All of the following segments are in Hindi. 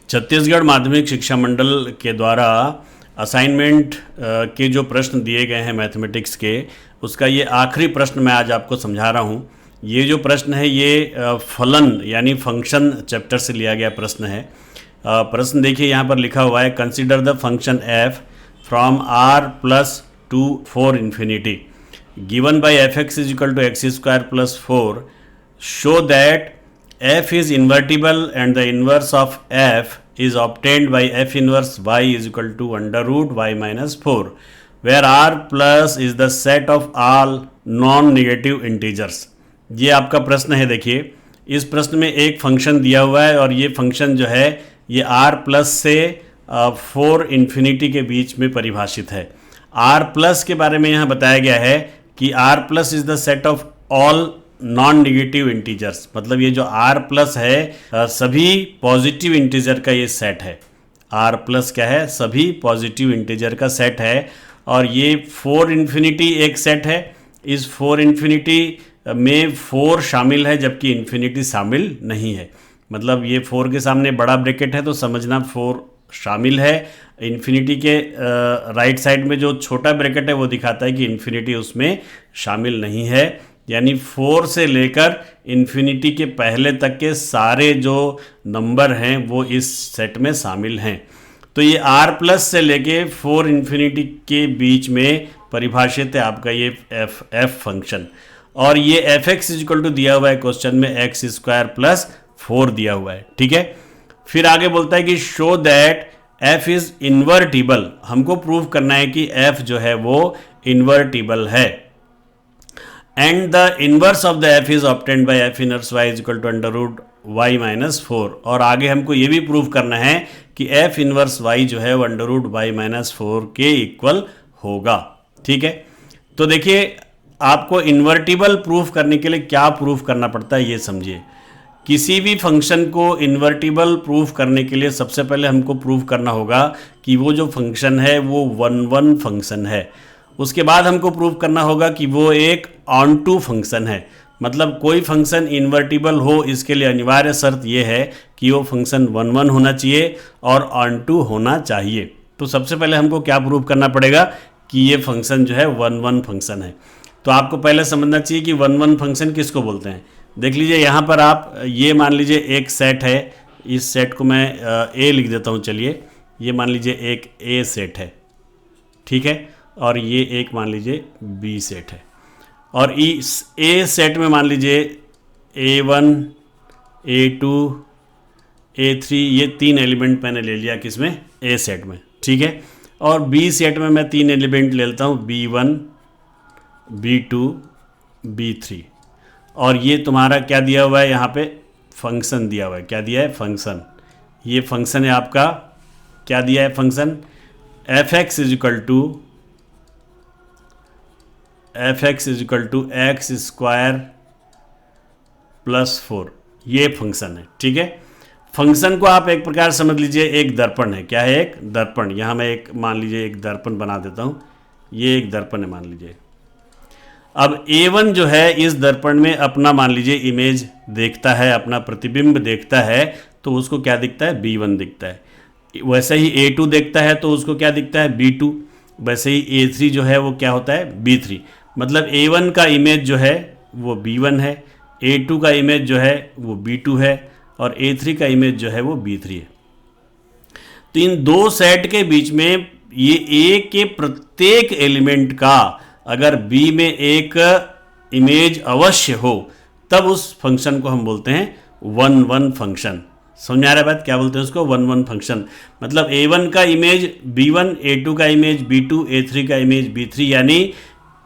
छत्तीसगढ़ माध्यमिक शिक्षा मंडल के द्वारा असाइनमेंट के जो प्रश्न दिए गए हैं मैथमेटिक्स के, उसका ये आखिरी प्रश्न मैं आज आपको समझा रहा हूँ। ये जो प्रश्न है ये फलन यानी फंक्शन चैप्टर से लिया गया प्रश्न है। प्रश्न देखिए यहाँ पर लिखा हुआ है, consider the function F from R plus to 4 infinity given by F X is equal to x square plus 4, show that f is invertible and the inverse of f is obtained by f inverse y is equal to under root y minus 4 where r plus is the set of all non-negative integers। ये आपका प्रश्न है। देखिए इस प्रश्न में एक फंक्शन दिया हुआ है और ये फंक्शन जो है ये r प्लस से 4 इन्फिनिटी के बीच में परिभाषित है। r प्लस के बारे में यहाँ बताया गया है कि r plus is the set of all non negative integers, मतलब ये जो r प्लस है सभी पॉजिटिव इंटीजर का ये सेट है। r प्लस क्या है? सभी पॉजिटिव इंटीजर का सेट है। और ये 4 इन्फिनिटी एक सेट है। इस 4 इन्फिनिटी में 4 शामिल है जबकि इन्फिनिटी शामिल नहीं है। मतलब ये 4 के सामने बड़ा ब्रैकेट है तो समझना 4 शामिल है। इन्फिनिटी के राइट साइड में जो छोटा ब्रैकेट है वो दिखाता है कि इन्फिनिटी उसमें शामिल नहीं है। यानी 4 से लेकर इन्फिनिटी के पहले तक के सारे जो नंबर हैं वो इस सेट में शामिल हैं। तो ये r प्लस से लेके 4 इन्फिनिटी के बीच में परिभाषित है आपका ये f फंक्शन। और ये एफ एक्स इक्वल टू दिया हुआ है क्वेश्चन में एक्स स्क्वायर प्लस 4 दिया हुआ है। ठीक है, फिर आगे बोलता है कि show that f is invertible. हमको प्रूव करना है कि f जो है वो इन्वर्टिबल है। And the inverse of the F is obtained by F inverse Y is equal to under root Y minus 4। और आगे हमको ये भी प्रूव करना है कि एफ इनवर्स वाई जो है वो अंडर रूट वाई माइनस 4 के इक्वल होगा। ठीक है, तो देखिए आपको इन्वर्टिबल प्रूफ करने के लिए क्या प्रूफ करना पड़ता है ये समझिए। किसी भी फंक्शन को इन्वर्टिबल प्रूफ करने के लिए सबसे पहले हमको प्रूफ करना होगा कि वो जो फंक्शन है वो 1 फंक्शन है। उसके बाद हमको प्रूव करना होगा कि वो एक ऑन टू फंक्शन है। मतलब कोई फंक्शन इन्वर्टिबल हो इसके लिए अनिवार्य शर्त ये है कि वो फंक्शन 1 होना चाहिए और ऑन टू होना चाहिए। तो सबसे पहले हमको क्या प्रूव करना पड़ेगा कि ये फंक्शन जो है 1 फंक्शन है। तो आपको पहले समझना चाहिए कि 1 फंक्शन किसको बोलते हैं। देख लीजिए यहाँ पर आप ये मान लीजिए एक सेट है, इस सेट को मैं ए लिख देता हूँ। चलिए ये मान लीजिए एक ए सेट है, ठीक है, और ये एक मान लीजिए बी सेट है। और इस ए सेट में मान लीजिए A1, A2, A3 ये 3 एलिमेंट मैंने ले लिया किसमें? ए सेट में। ठीक है, और बी सेट में मैं 3 एलिमेंट ले लेता हूँ, B1, B2, B3। और ये तुम्हारा क्या दिया हुआ है यहाँ पे? फंक्शन दिया हुआ है। क्या दिया है? फंक्शन। ये फंक्शन है आपका, क्या दिया है function? F X is equal to x square plus 4, ये फंक्शन है। ठीक है, फंक्शन को आप एक प्रकार समझ लीजिए एक दर्पण है। क्या है? एक दर्पण। यहाँ मैं एक मान लीजिए एक दर्पण बना देता हूँ। ये एक दर्पण है मान लीजिए। अब A1 जो है इस दर्पण में अपना मान लीजिए इमेज देखता है, अपना प्रतिबिंब देखता है, तो उसको क्या दिखता है? B1 दिखता है। वैसे ही A2 देखता है तो उसको क्या दिखता है? B2। वैसे ही A3 जो है वो क्या होता है? B3। मतलब A1 का इमेज जो है वो B1 है, A2 का इमेज जो है वो B2 है, और A3 का इमेज जो है वो B3 है। तो इन दो सेट के बीच में ये A के प्रत्येक एलिमेंट का अगर B में एक इमेज अवश्य हो तब उस फंक्शन को हम बोलते हैं 1 फंक्शन। समझ आ रहा है बात? क्या बोलते हैं उसको? 1 फंक्शन। मतलब A1 का इमेज B1, A2 का इमेज B2, A3 का इमेज B3। यानी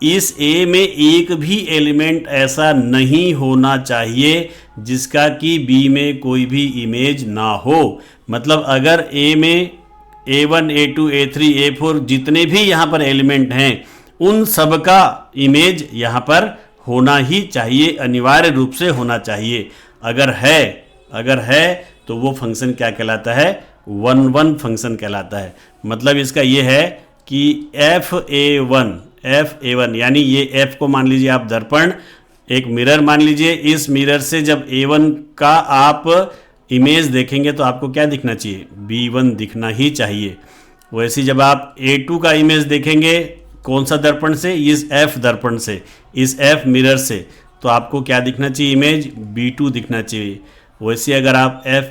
इस A में एक भी एलिमेंट ऐसा नहीं होना चाहिए जिसका कि B में कोई भी इमेज ना हो। मतलब अगर A में A1, A2, A3, A4 जितने भी यहाँ पर एलिमेंट हैं उन सब का इमेज यहाँ पर होना ही चाहिए, अनिवार्य रूप से होना चाहिए। अगर है तो वो फंक्शन क्या कहलाता है? 1 फंक्शन कहलाता है। मतलब इसका ये है कि FA1 यानी ये F को मान लीजिए आप दर्पण, एक मिरर मान लीजिए। इस मिरर से जब A1 का आप इमेज देखेंगे तो आपको क्या दिखना चाहिए, B1 दिखना ही चाहिए। वैसे जब आप A2 का इमेज देखेंगे कौन सा दर्पण से, इस F दर्पण से, इस F मिरर से, तो आपको क्या दिखना चाहिए, इमेज B2 दिखना चाहिए। वैसे अगर आप F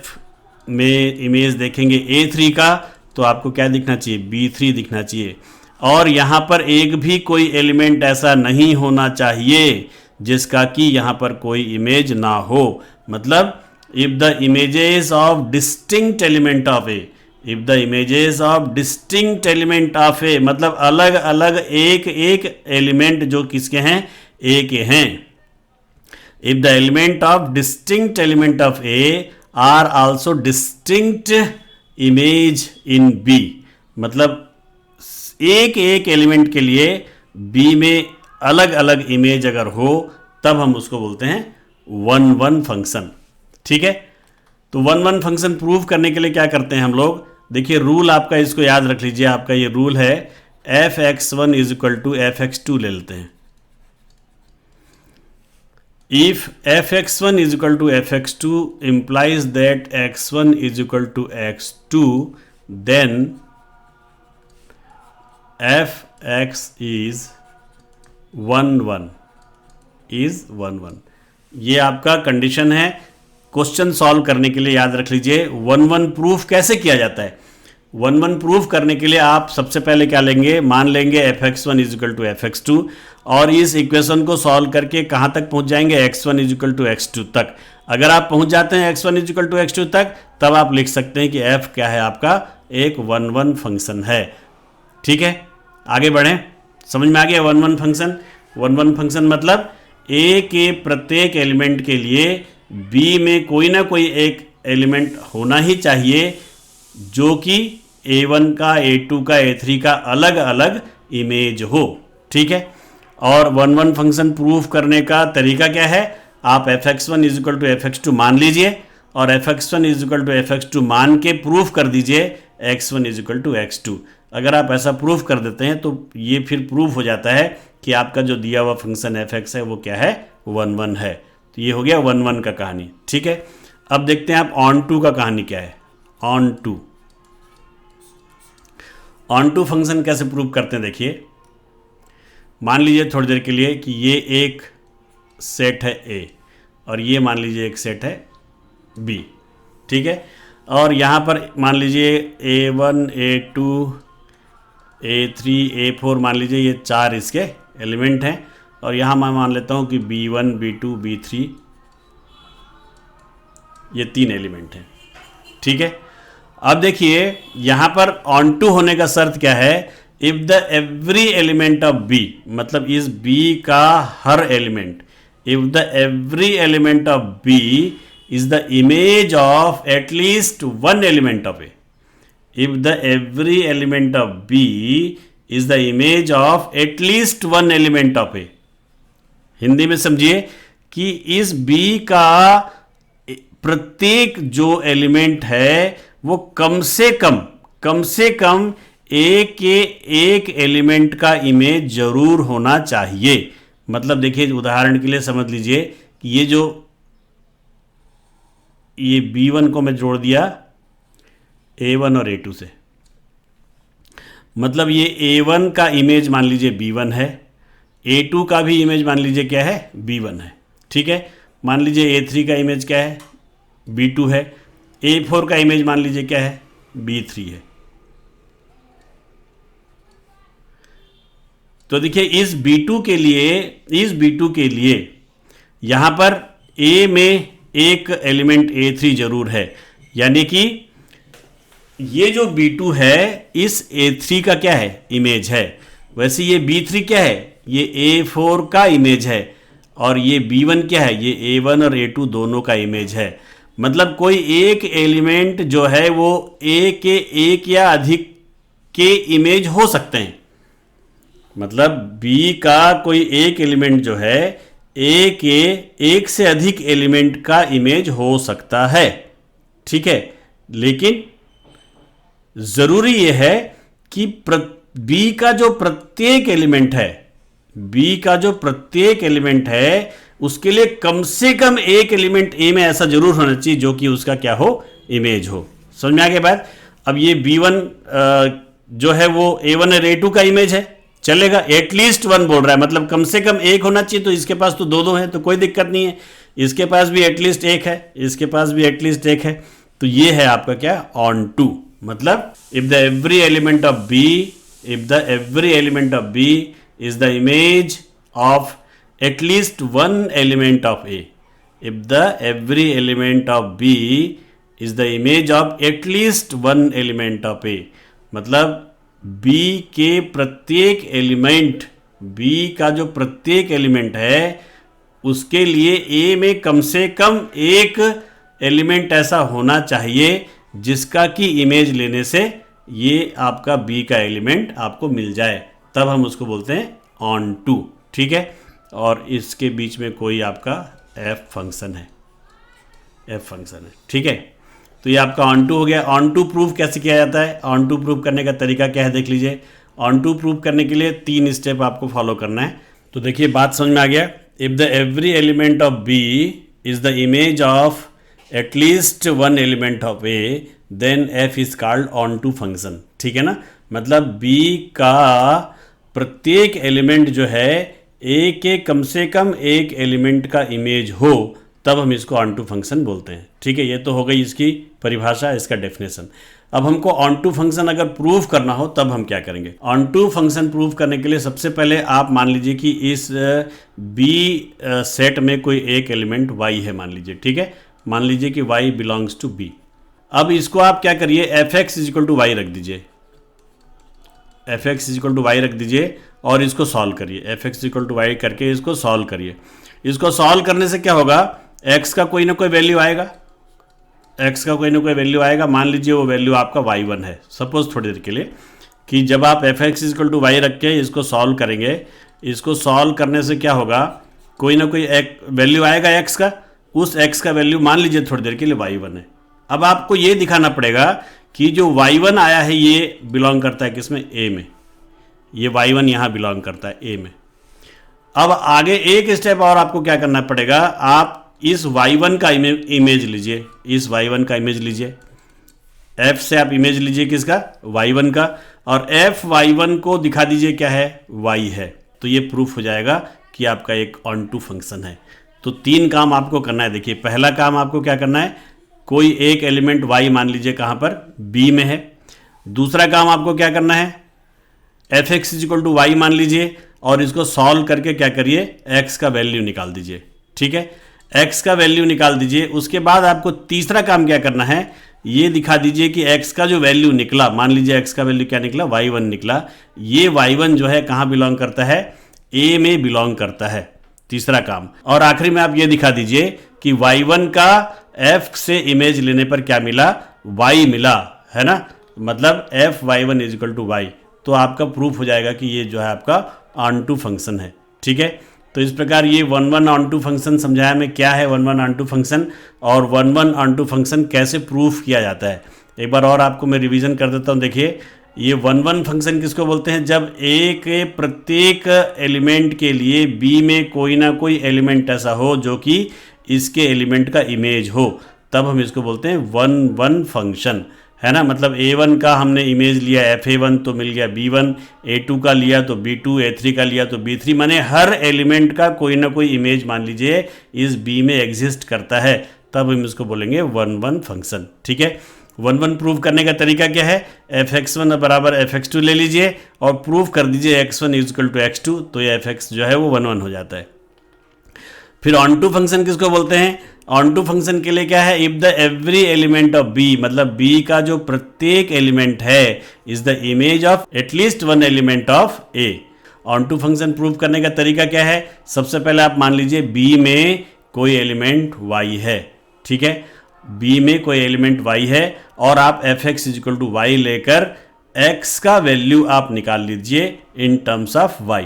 में इमेज देखेंगे A3 का तो आपको क्या दिखना चाहिए, B3 दिखना चाहिए। और यहाँ पर एक भी कोई एलिमेंट ऐसा नहीं होना चाहिए जिसका कि यहाँ पर कोई इमेज ना हो। मतलब if the images of distinct element of a, if the images of distinct element of a, मतलब अलग अलग एक एक एलिमेंट जो किसके हैं, ए के हैं। If the element of distinct element of A are also distinct image in B, मतलब एक एक एलिमेंट के लिए बी में अलग अलग इमेज अगर हो तब हम उसको बोलते हैं 1-1 फंक्शन। ठीक है, तो 1-1 फंक्शन प्रूव करने के लिए क्या करते हैं हम लोग, देखिए रूल आपका, इसको याद रख लीजिए, आपका ये रूल है f(x1) = f(x2) ले लेते हैं। If f(x1) = f(x2) implies that x1 = x2, then f(x) is 1-1 ये आपका कंडीशन है। क्वेश्चन सॉल्व करने के लिए याद रख लीजिए 1-1 प्रूफ कैसे किया जाता है। 1-1 प्रूफ करने के लिए आप सबसे पहले क्या लेंगे, मान लेंगे f(x1) = f(x2) और इस इक्वेशन को सॉल्व करके कहाँ तक पहुँच जाएंगे, x1 = x2 तक। अगर आप पहुँच जाते हैं x1 = x2 तक, तब आप लिख सकते हैं कि f क्या है, आपका एक 1-1 फंक्शन है। ठीक है, आगे बढ़ें, समझ में आ गया 1-1 फंक्शन। 1-1 फंक्शन मतलब ए के प्रत्येक एलिमेंट के लिए बी में कोई ना कोई एक एलिमेंट होना ही चाहिए जो कि A1 का, A2 का, A3 का अलग अलग इमेज हो। ठीक है, और 1-1 फंक्शन प्रूफ करने का तरीका क्या है, आप f(x1) = f(x2) मान लीजिए और f(x1) = f(x2) मान के प्रूफ कर दीजिए x1 = x2। अगर आप ऐसा प्रूफ कर देते हैं तो ये फिर प्रूफ हो जाता है कि आपका जो दिया हुआ फंक्शन f(x) है वो क्या है, 1-1 है। तो ये हो गया 1-1 का कहानी। ठीक है, अब देखते हैं आप ऑन टू का कहानी क्या है। ऑन टू फंक्शन कैसे प्रूव करते हैं, देखिए मान लीजिए थोड़ी देर के लिए कि ये एक सेट है A और ये मान लीजिए एक सेट है B। ठीक है, और यहाँ पर मान लीजिए A1, A2, A3, A4 मान लीजिए ये 4 इसके एलिमेंट हैं और यहाँ मैं मान लेता हूँ कि B1, B2, B3 ये 3 एलिमेंट हैं। ठीक है, अब देखिए यहाँ पर ऑन टू होने का शर्त क्या है, if the every element of B, मतलब इस B का हर एलिमेंट, if the every element of B is the image of at least one element of A. If the every element of B is the image of at least one element of A. Hindi में समझिए कि इस B का प्रत्येक जो एलिमेंट है वो कम से कम A के एक एलिमेंट का इमेज जरूर होना चाहिए। मतलब देखिए उदाहरण के लिए समझ लीजिए कि ये B1 को मैं जोड़ दिया A1 और A2 से, मतलब ये A1 का इमेज मान लीजिए B1 है, A2 का भी इमेज मान लीजिए क्या है, B1 है। ठीक है, मान लीजिए A3 का इमेज क्या है, B2 है, A4 का इमेज मान लीजिए क्या है, B3 है। तो देखिए इस B2 के लिए यहां पर A में एक एलिमेंट A3 जरूर है, यानी कि ये जो B2 है इस A3 का क्या है, इमेज है। वैसे ये B3 क्या है, ये A4 का इमेज है, और ये B1 क्या है, ये A1 और A2 दोनों का इमेज है। मतलब कोई एक एलिमेंट जो है वो A के एक या अधिक के इमेज हो सकते हैं। मतलब B का कोई एक एलिमेंट जो है A के एक से अधिक एलिमेंट का इमेज हो सकता है। ठीक है, लेकिन जरूरी यह है कि B का जो प्रत्येक एलिमेंट है, उसके लिए कम से कम एक एलिमेंट ए में ऐसा जरूर होना चाहिए जो कि उसका क्या हो, इमेज हो। समझ में आ गया बात। अब ये B1 जो है वो A1 और A2 का इमेज है, चलेगा। एटलीस्ट वन बोल रहा है, मतलब कम से कम एक होना चाहिए, तो इसके पास तो दो दो है तो कोई दिक्कत नहीं है। इसके पास भी एटलीस्ट एक है, इसके पास भी एटलीस्ट एक है, तो ये है आपका क्या, ऑन टू। मतलब if the every element of B, if the every element of B is the image of at least one element of A, if the every element of B is the image of at least one element of A, मतलब B के प्रत्येक एलिमेंट, B का जो प्रत्येक एलिमेंट है उसके लिए A में कम से कम एक एलिमेंट ऐसा होना चाहिए जिसका कि इमेज लेने से ये आपका B का एलिमेंट आपको मिल जाए, तब हम उसको बोलते हैं ऑन टू। ठीक है, और इसके बीच में कोई आपका एफ फंक्शन है, एफ फंक्शन है। ठीक है, तो ये आपका ऑन टू हो गया। ऑन टू प्रूव कैसे किया जाता है, ऑन टू प्रूव करने का तरीका क्या है देख लीजिए। ऑन टू प्रूव करने के लिए 3 स्टेप आपको फॉलो करना है। तो देखिए बात समझ में आ गया। If the every element of B is the image of at least one element of A, then F is called on to function. ठीक है ना, मतलब बी का प्रत्येक एलिमेंट जो है ए के कम से कम एक एलिमेंट का इमेज हो, तब हम इसको ऑन टू फंक्शन बोलते हैं। ठीक है, ये तो हो गई इसकी परिभाषा, इसका डेफिनेशन। अब हमको ऑन टू फंक्शन अगर प्रूव करना हो तब हम क्या करेंगे। ऑन टू फंक्शन प्रूव करने के लिए सबसे पहले आप मान लीजिए कि इस बी सेट में कोई एक एलिमेंट वाई है मान लीजिए। ठीक है, मान लीजिए कि वाई बिलोंग्स टू बी। अब इसको आप क्या करिए, F X is equal to Y रख दीजिए, F X is equal to Y रख दीजिए और इसको सॉल्व करिए। F x equal to Y करके इसको सॉल्व करिए। इसको सॉल्व करने से क्या होगा, एक्स का कोई ना कोई वैल्यू आएगा, एक्स का कोई ना कोई वैल्यू आएगा। मान लीजिए वो वैल्यू आपका y1 है, सपोज थोड़ी देर के लिए, कि जब आप F x equal to Y रख के इसको सॉल्व करेंगे, इसको सॉल्व करने से क्या होगा, कोई ना कोई एक वैल्यू आएगा एक्स का, उस एक्स का वैल्यू मान लीजिए थोड़ी देर के लिए y1 है। अब आपको ये दिखाना पड़ेगा कि जो y1 आया है ये बिलोंग करता है किसमें, ए में, ये y1 यहाँ बिलोंग करता है ए में। अब आगे एक स्टेप और आपको क्या करना पड़ेगा, आप इस y1 का इमेज लीजिए, इस y1 का इमेज लीजिए, f से आप इमेज लीजिए किसका, y1 का, और f y1 को दिखा दीजिए क्या है, y है। तो ये प्रूफ हो जाएगा कि आपका एक ऑन टू फंक्शन है। तो 3 काम आपको करना है। देखिए पहला काम आपको क्या करना है, कोई एक एलिमेंट y मान लीजिए कहाँ पर, b में है। दूसरा काम आपको क्या करना है, F X is equal to Y मान लीजिए और इसको सॉल्व करके क्या करिए, x का वैल्यू निकाल दीजिए। ठीक है, x का वैल्यू निकाल दीजिए। उसके बाद आपको तीसरा काम क्या करना है, ये दिखा दीजिए कि x का जो वैल्यू निकला, मान लीजिए x का वैल्यू क्या निकला, y1 निकला, ये y1 जो है कहाँ बिलोंग करता है, a में बिलोंग करता है। तीसरा काम। और आखिरी में आप ये दिखा दीजिए कि y1 का f से इमेज लेने पर क्या मिला, y मिला, है ना, मतलब f y1 is equal to y। तो आपका प्रूफ हो जाएगा कि ये जो है आपका ऑन टू फंक्शन है। ठीक है, तो इस प्रकार ये 1-1 ऑन टू फंक्शन समझाया मैं, क्या है 1-1 ऑन टू फंक्शन और 1-1 ऑन टू फंक्शन कैसे प्रूफ किया जाता है। एक बार और आपको मैं रिवीजन कर देता हूँ। देखिए ये 1-1 फंक्शन किसको बोलते हैं, जब ए के प्रत्येक एलिमेंट के लिए बी में कोई ना कोई एलिमेंट ऐसा हो जो कि इसके एलिमेंट का इमेज हो, तब हम इसको बोलते हैं 1-1 फंक्शन, है ना। मतलब a1 का हमने इमेज लिया fa1 तो मिल गया b1, a2 का लिया तो b2, a3 का लिया तो b3, माने हर एलिमेंट का कोई ना कोई इमेज मान लीजिए इस b में एग्जिस्ट करता है, तब हम इसको बोलेंगे 1-1 फंक्शन। ठीक है, 1-1 प्रूव करने का तरीका क्या है, fx1 बराबर fx2 ले लीजिए और प्रूव कर दीजिए x1 is equal to x2, तो ये fx जो है वो 1-1 हो जाता है। फिर ऑन टू फंक्शन किसको बोलते हैं, ऑन टू फंक्शन के लिए क्या है, if the every element of B, मतलब बी का जो प्रत्येक एलिमेंट है is the image of at least one element of A. On to function prove करने का तरीका क्या है, सबसे पहले आप मान लीजिए बी में कोई एलिमेंट y है। ठीक है, बी में कोई एलिमेंट y है और आप F X is equal to Y लेकर x का वैल्यू आप निकाल लीजिए in terms of y,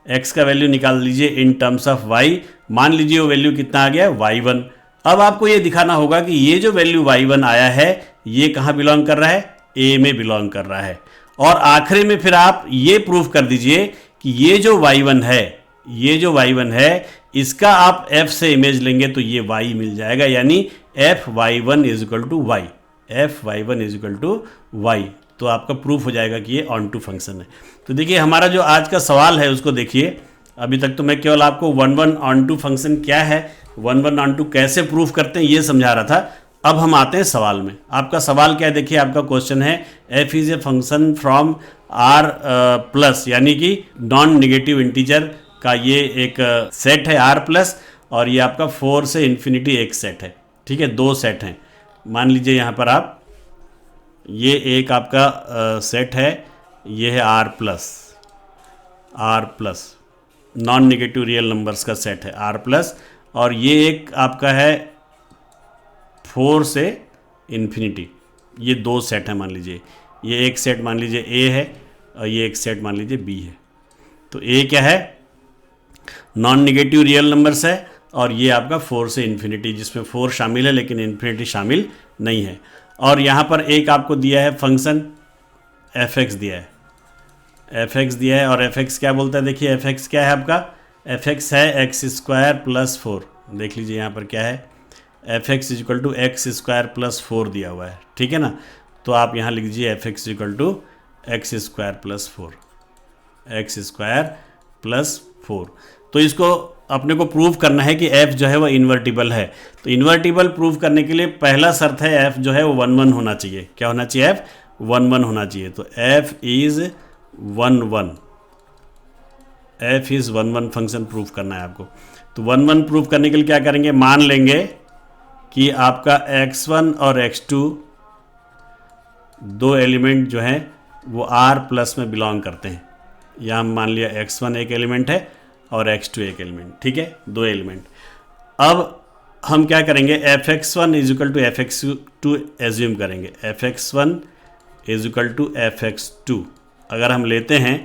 x का वैल्यू निकाल लीजिए इन टर्म्स ऑफ y। मान लीजिए वो वैल्यू कितना आ गया, y1। अब आपको ये दिखाना होगा कि ये जो वैल्यू y1 आया है ये कहाँ बिलोंग कर रहा है, a में बिलोंग कर रहा है। और आखिरी में फिर आप ये प्रूफ कर दीजिए कि ये जो y1 है ये जो y1 है इसका आप f से इमेज लेंगे तो ये y मिल जाएगा, यानी F Y one is equal to Y, F Y one is equal to Y. तो आपका प्रूफ हो जाएगा कि ये ऑन टू फंक्शन है। तो देखिए हमारा जो आज का सवाल है उसको देखिए। अभी तक तो मैं केवल आपको one one on to function क्या है, वन वन ऑन टू कैसे प्रूफ करते हैं ये समझा रहा था। अब हम आते हैं सवाल में। आपका सवाल क्या है, देखिए आपका क्वेश्चन है f is a function from r plus, यानी कि नॉन नेगेटिव इंटीजर का ये एक सेट है r प्लस, और ये आपका 4 से इन्फिनिटी एक सेट है। ठीक है, दो सेट हैं। मान लीजिए यहाँ पर आप, ये एक आपका सेट है, ये है r plus non negative real numbers का सेट है r प्लस, और ये एक आपका है 4 से इन्फिनिटी, ये दो सेट है। मान लीजिए ये एक सेट मान लीजिए a है और ये एक सेट मान लीजिए b है। तो a क्या है, नॉन नेगेटिव रियल नंबर्स है, और ये आपका 4 से इन्फिनिटी, जिसमें 4 शामिल है लेकिन इन्फिनिटी शामिल नहीं है। और यहाँ पर एक आपको दिया है फंक्शन fx दिया है, fx दिया है, और fx क्या बोलता है, देखिए fx क्या है आपका, fx है x स्क्वायर प्लस 4। देख लीजिए यहाँ पर क्या है, fx equal to x square plus 4 दिया हुआ है। ठीक है ना, तो आप यहाँ लिख लीजिए fx equal to x square plus 4, X square plus 4। तो इसको अपने को प्रूव करना है कि f जो है वो इन्वर्टिबल है। तो इन्वर्टिबल प्रूव करने के लिए पहला शर्त है f जो है वो 1 1 होना चाहिए। क्या होना चाहिए, f 1 1 होना चाहिए। तो f is 1 1, f is 1 1 function prove करना है आपको। तो 1 1 प्रूव करने के लिए क्या करेंगे, मान लेंगे कि आपका x1 और x2 दो एलिमेंट जो हैं वो r प्लस में बिलोंग करते हैं। यहाँ मान लिया x1 एक एलिमेंट है और x2 एक एलिमेंट। ठीक है, दो एलिमेंट। अब हम क्या करेंगे, fx1 is equal to fx2 assume करेंगे, fx1 is equal to fx2 अगर हम लेते हैं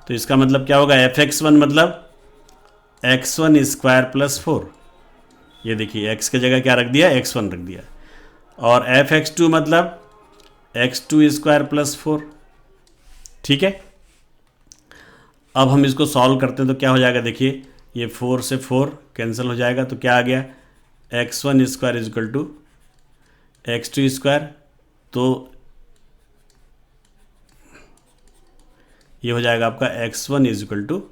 तो इसका मतलब क्या होगा, fx1 मतलब x1 स्क्वायर प्लस 4। ये देखिए x की जगह क्या रख दिया, x1 रख दिया, और fx2 मतलब x2 स्क्वायर प्लस 4। ठीक है, अब हम इसको सॉल्व करते हैं तो क्या हो जाएगा, देखिए ये 4 से 4 कैंसिल हो जाएगा, तो क्या आ गया, x1 square is equal to x2 square. तो ये हो जाएगा आपका x1 is equal to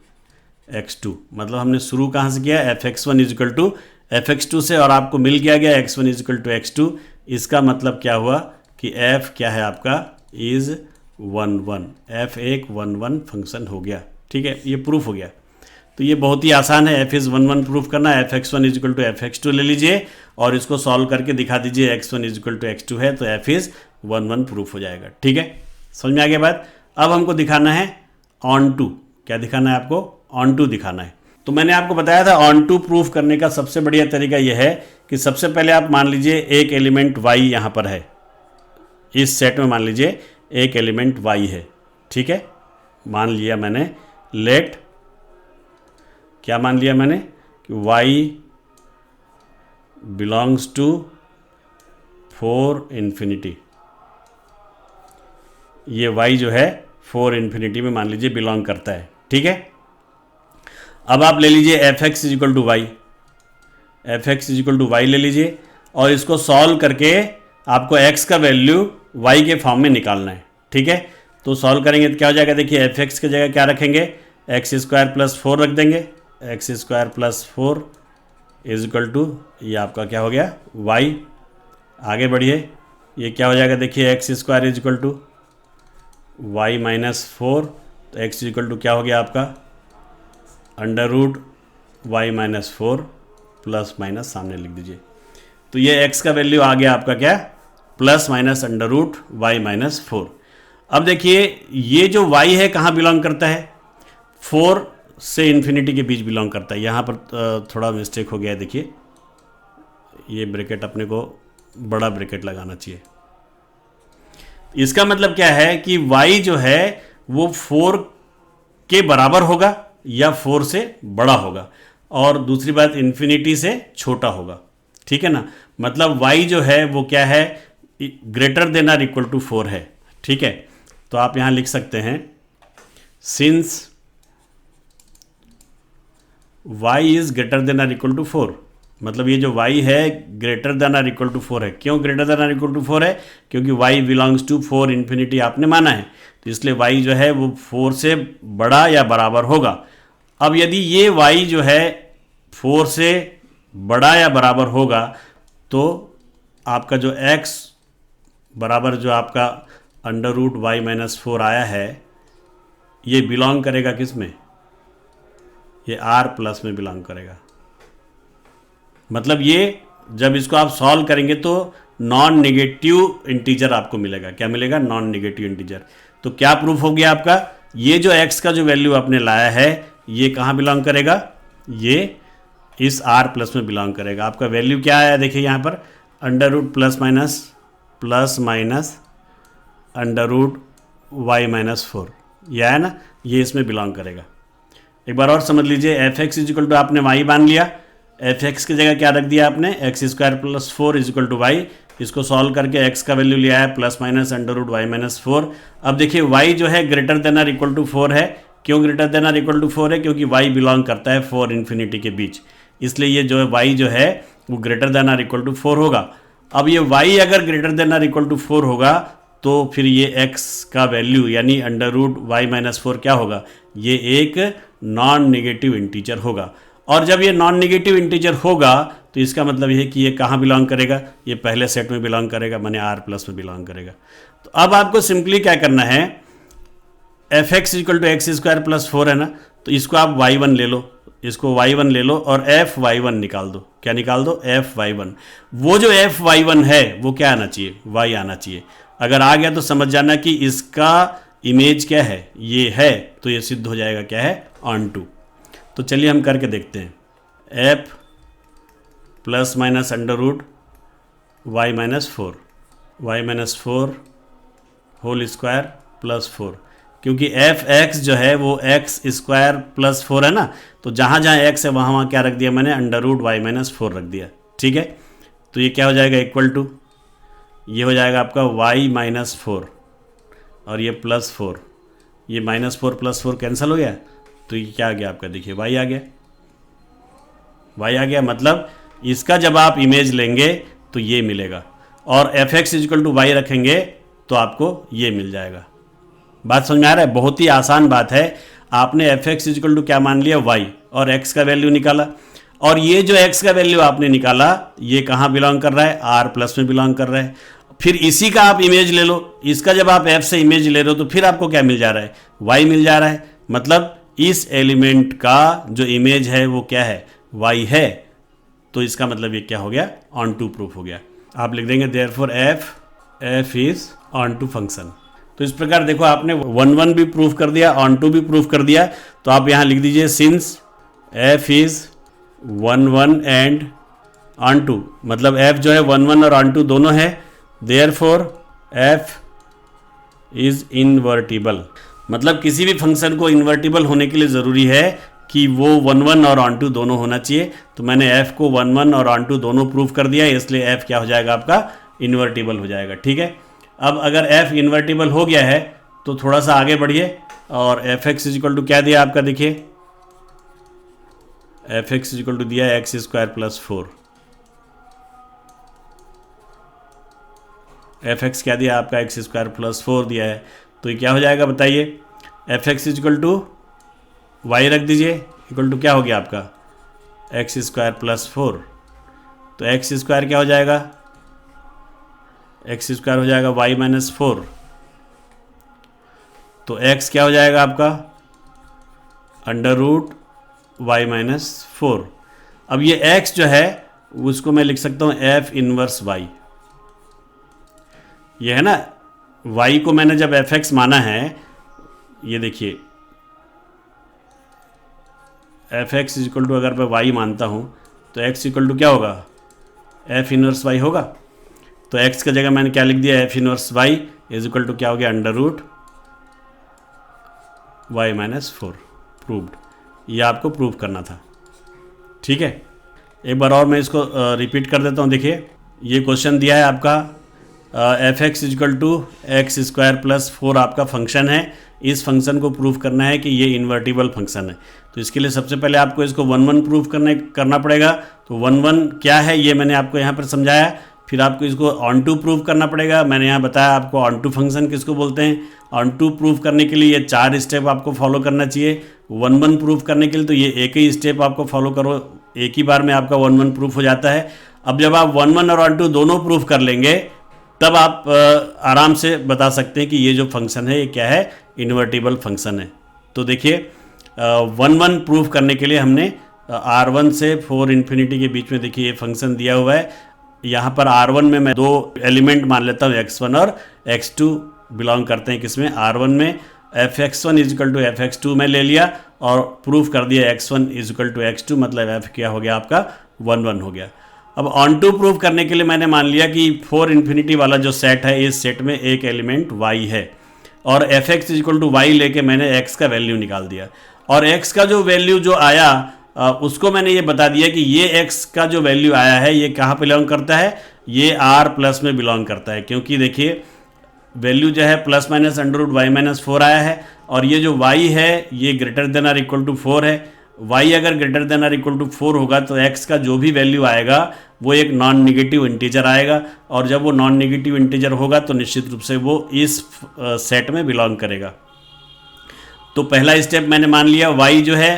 x2। मतलब हमने शुरू कहाँ से किया, fx1 is equal to fx2 से, और आपको मिल गया x1 is equal to x2। इसका मतलब क्या हुआ कि f क्या है आपका, इज़ 1 1, f एक 1 1 फंक्शन हो गया। ठीक है, ये प्रूफ हो गया। तो ये बहुत ही आसान है, f इज़ 1 1 प्रूफ करना। fx1 is equal to fx2 ले लीजिए और इसको सॉल्व करके दिखा दीजिए, x1 is equal to x2 है, तो f इज़ 1 1 प्रूफ हो जाएगा। ठीक है, समझ में आ गया बात। अब हमको दिखाना है ऑन टू। क्या दिखाना है आपको, ऑन टू दिखाना है। तो मैंने आपको बताया था ऑन टू प्रूफ करने का सबसे बढ़िया तरीका यह है कि सबसे पहले आप मान लीजिए एक एलिमेंट y यहाँ पर है, इस सेट में मान लीजिए एक एलिमेंट y है। ठीक है, मान लिया मैंने, लेट क्या मान लिया मैंने कि y बिलोंग्स टू 4 इन्फिनिटी। ये y जो है 4 इन्फिनिटी में मान लीजिए बिलोंग करता है। ठीक है, अब आप ले लीजिए fx is equal to Y, fx is equal to Y ले लीजिए, और इसको सॉल्व करके आपको x का वैल्यू y के फॉर्म में निकालना है। ठीक है, तो सॉल्व करेंगे तो क्या हो जाएगा, देखिए fx की जगह क्या रखेंगे, एक्स स्क्वायर प्लस 4 रख देंगे, X square plus 4 is equal to, ये आपका क्या हो गया, y। आगे बढ़िए, ये क्या हो जाएगा, देखिए X square is equal to Y minus 4, तो एक्स इज इक्वल टू क्या हो गया आपका, under root Y minus 4 plus minus सामने लिख दीजिए। तो ये x का वैल्यू आ गया आपका क्या, plus minus under root Y minus 4। अब देखिए ये जो y है कहाँ बिलोंग करता है, 4 से इन्फिनिटी के बीच बिलोंग करता है। यहाँ पर थोड़ा मिस्टेक हो गया है, देखिए ये ब्रैकेट अपने को बड़ा ब्रैकेट लगाना चाहिए। इसका मतलब क्या है कि y जो है वो 4 के बराबर होगा या 4 से बड़ा होगा, और दूसरी बात इन्फिनिटी से छोटा होगा। ठीक है ना, मतलब y जो है वो क्या है, greater than or equal to 4 है। ठीक है, तो आप यहाँ लिख सकते हैं since y is greater than or equal to 4। मतलब ये जो y है greater than or equal to 4 है। क्यों greater than or equal to 4 है? क्योंकि y बिलोंग्स टू 4 इन्फिनिटी आपने माना है, तो इसलिए y जो है वो 4 से बड़ा या बराबर होगा। अब यदि ये y जो है 4 से बड़ा या बराबर होगा तो आपका जो x बराबर जो आपका अंडर रूट वाई माइनस 4 आया है ये बिलोंग करेगा किस में? ये r प्लस में बिलोंग करेगा। मतलब ये जब इसको आप सॉल्व करेंगे तो नॉन नेगेटिव इंटीजर आपको मिलेगा। क्या मिलेगा? Non negative integer. तो क्या प्रूफ हो गया आपका? ये जो x का जो वैल्यू आपने लाया है ये कहाँ बिलोंग करेगा? ये इस r प्लस में बिलोंग करेगा। आपका वैल्यू क्या आया देखिए यहाँ पर, under root plus minus under root Y minus 4, यह है ना, ये इसमें बिलोंग करेगा। एक बार और समझ लीजिए, एफ एक्स इजिकल टू आपने y मान लिया, एफ एक्स की जगह क्या रख दिया आपने? X square plus 4 equal to y. इसको सॉल्व करके x का वैल्यू लिया है plus minus under root Y minus 4। अब देखिए y जो है greater than or equal to 4 है। क्यों greater than or equal to 4 है? क्योंकि y बिलोंग करता है 4 इन्फिनिटी के बीच, इसलिए ये जो है y जो है वो greater than or equal to 4 होगा। अब ये y अगर greater than or equal to 4 होगा तो फिर ये x का वैल्यू यानी अंडर रूट वाई माइनस 4 क्या होगा? ये एक नॉन नेगेटिव इंटीजर होगा। और जब ये नॉन नेगेटिव इंटीजर होगा तो इसका मतलब ये है कि ये कहाँ बिलोंग करेगा? ये पहले सेट में बिलोंग करेगा, माने r प्लस में बिलोंग करेगा। तो अब आपको सिंपली क्या करना है, F x equal to x square plus 4 है ना, तो इसको आप y1 ले लो, इसको y1 ले लो और एफ y1 निकाल दो। क्या निकाल दो? F y1। वो जो एफ y1 है वो क्या आना चाहिए? y आना चाहिए। अगर आ गया तो समझ जाना कि इसका इमेज क्या है? ये है, तो ये सिद्ध हो जाएगा क्या है? Onto. तो चलिए हम करके देखते हैं। F plus minus under root Y minus 4 whole square plus 4, क्योंकि एफ एक्स जो है वो एक्स स्क्वायर प्लस 4 है ना, तो जहाँ जहाँ एक्स है वहाँ वहाँ क्या रख दिया मैंने? अंडर रूट वाई माइनस 4 रख दिया। ठीक है, तो ये क्या हो जाएगा? इक्वल टू ये हो जाएगा आपका वाई माइनस 4 और ये प्लस 4, ये माइनस 4 प्लस 4 कैंसिल हो गया, तो ये क्या आ गया आपका? देखिए y आ गया, y आ गया। मतलब इसका जब आप इमेज लेंगे तो ये मिलेगा, और f x equal to y रखेंगे तो आपको ये मिल जाएगा। बात समझ में आ रहा है? बहुत ही आसान बात है। आपने एफ एक्स इजिकल टू क्या मान लिया? y, और x का वैल्यू निकाला, और ये जो x का वैल्यू आपने निकाला ये कहाँ बिलोंग कर रहा है? r प्लस में बिलोंग कर रहा है। फिर इसी का आप इमेज ले लो, इसका जब आप f से इमेज ले रहे हो तो फिर आपको क्या मिल जा रहा है? y मिल जा रहा है। मतलब इस एलिमेंट का जो इमेज है वो क्या है? y है। तो इसका मतलब ये क्या हो गया? ऑन टू प्रूफ हो गया। आप लिख देंगे therefore f is on to function. तो इस प्रकार देखो आपने 1 भी प्रूफ कर दिया, ऑन टू भी प्रूफ कर दिया। तो आप यहाँ लिख दीजिए since f is 1 and onto, मतलब f जो है 1 और ऑन टू दोनों है, देयरफॉर f इज इनवर्टिबल। मतलब किसी भी फंक्शन को इन्वर्टिबल होने के लिए ज़रूरी है कि वो 1 और ऑन टू दोनों होना चाहिए। तो मैंने f को 1 और ऑन टू दोनों प्रूफ कर दिया, इसलिए f क्या हो जाएगा आपका? इन्वर्टिबल हो जाएगा। ठीक है, अब अगर f इन्वर्टिबल हो गया है तो थोड़ा सा आगे बढ़िए, और एफ एक्स इजिकल टू क्या दिया आपका? देखिए एफ एक्स इजिकल टू दिया x square plus 4, F x क्या दिया आपका? एक्स स्क्वायर प्लस 4 दिया है। तो ये क्या हो जाएगा बताइए? F x equal to Y रख दीजिए, इक्वल टू क्या हो गया आपका? X square plus 4। तो एक्स स्क्वायर क्या हो जाएगा? एक्स स्क्वायर हो जाएगा वाई माइनस 4। तो एक्स क्या हो जाएगा आपका? Under root Y minus 4। अब ये एक्स जो है उसको मैं लिख सकता हूँ एफ इनवर्स वाई। ये है ना, y को मैंने जब एफ एक्स माना है, ये देखिए एफ एक्स इक्वल टू अगर मैं y मानता हूँ तो x इक्वल टू क्या होगा? एफ इनवर्स y होगा। तो x की जगह मैंने क्या लिख दिया? F inverse y is equal to क्या हो गया? Under root Y minus 4। Proved. ये आपको प्रूव करना था। ठीक है, एक बार और मैं इसको रिपीट कर देता हूँ। देखिए ये क्वेश्चन दिया है आपका, f x equal to x square plus 4 आपका फंक्शन है, इस फंक्शन को प्रूफ करना है कि ये इन्वर्टिबल फंक्शन है। तो इसके लिए सबसे पहले आपको इसको 1 1 प्रूफ करना पड़ेगा। तो 1 1 क्या है ये मैंने आपको यहाँ पर समझाया। फिर आपको इसको ऑन टू प्रूफ करना पड़ेगा। मैंने यहाँ बताया आपको ऑन टू फंक्शन किसको बोलते हैं। ऑन टू प्रूफ करने के लिए ये 4 स्टेप आपको फॉलो करना चाहिए। 1 1 प्रूफ करने के लिए तो ये एक ही स्टेप आपको फॉलो करो, एक ही बार में आपका 1 1 प्रूफ हो जाता है। अब जब आप 1 1 और ऑन टू दोनों प्रूफ कर लेंगे तब आप आराम से बता सकते हैं कि ये जो फंक्शन है ये क्या है, इन्वर्टिबल फंक्शन है। तो देखिए 1 1 प्रूफ करने के लिए हमने R1 से 4 इन्फिनिटी के बीच में देखिए ये फंक्शन दिया हुआ है। यहाँ पर R1 में मैं 2 एलिमेंट मान लेता हूँ, x1 और x2 बिलोंग करते हैं किसमें, R1 में। fx1 इजिकल टू fx2 में ले लिया और प्रूफ कर दिया x1 इजिकल टू x2, मतलब f क्या हो गया आपका 1 1 हो गया। अब ऑन टू प्रूफ करने के लिए मैंने मान लिया कि 4 इन्फिनिटी वाला जो सेट है इस सेट में एक एलिमेंट y है और fx इजिकल टू y लेके मैंने x का वैल्यू निकाल दिया और x का जो वैल्यू जो आया उसको मैंने ये बता दिया कि ये x का जो वैल्यू आया है ये कहाँ बिलोंग करता है, ये r प्लस में बिलोंग करता है। क्योंकि देखिए वैल्यू जो है plus minus under root Y minus 4 आया है और ये जो y है ये greater than or equal to 4 है। y अगर greater than or equal to 4 होगा तो x का जो भी वैल्यू आएगा वो एक नॉन नेगेटिव इंटीजर आएगा और जब वो नॉन नेगेटिव इंटीजर होगा तो निश्चित रूप से वो इस सेट में बिलोंग करेगा। तो पहला स्टेप मैंने मान लिया y जो है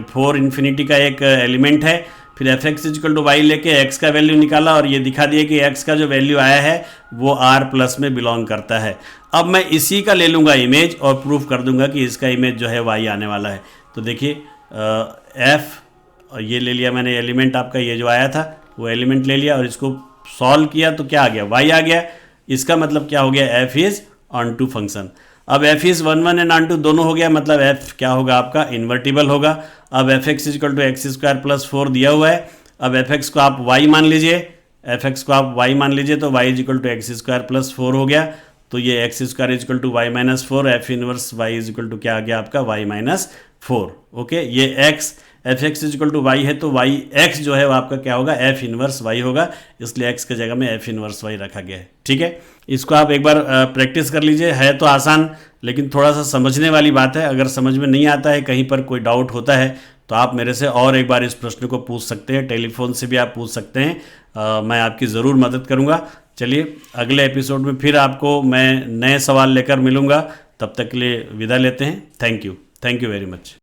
4 इन्फिनिटी का एक एलिमेंट है, फिर fx इजिकल टू वाई लेके x का वैल्यू निकाला और ये दिखा दिया कि x का जो वैल्यू आया है वो r प्लस में बिलोंग करता है। अब मैं इसी का ले लूँगा इमेज और प्रूफ कर दूंगा कि इसका इमेज जो है y आने वाला है। तो देखिए f ये ले लिया मैंने एलिमेंट, आपका ये जो आया था वो एलिमेंट ले लिया और इसको सॉल्व किया तो क्या आ गया, y आ गया। इसका मतलब क्या हो गया, f is on to function. अब f is 1 1 and onto दोनों हो गया, मतलब f क्या होगा आपका इन्वर्टिबल होगा। अब fx equal to x square plus 4 दिया हुआ है। अब fx को आप y मान लीजिए, fx को आप y मान लीजिए तो y equal to x square plus 4 हो गया। तो ये x square equal to Y minus 4, f inverse y equal to क्या आ गया आपका y माइनस 4। ओके, ये x f x equal to y है तो वाई एक्स जो है वो आपका क्या होगा, एफ इनवर्स वाई होगा, इसलिए x की जगह में एफ इनवर्स वाई रखा गया है। ठीक है, इसको आप एक बार प्रैक्टिस कर लीजिए। है तो आसान लेकिन थोड़ा सा समझने वाली बात है। अगर समझ में नहीं आता है, कहीं पर कोई डाउट होता है तो आप मेरे से और एक बार इस प्रश्न को पूछ सकते हैं, टेलीफोन से भी आप पूछ सकते हैं। मैं आपकी ज़रूर मदद करूँगा। चलिए अगले एपिसोड में फिर आपको मैं नए सवाल लेकर मिलूँगा। तब तक के लिए विदा लेते हैं। Thank you very much.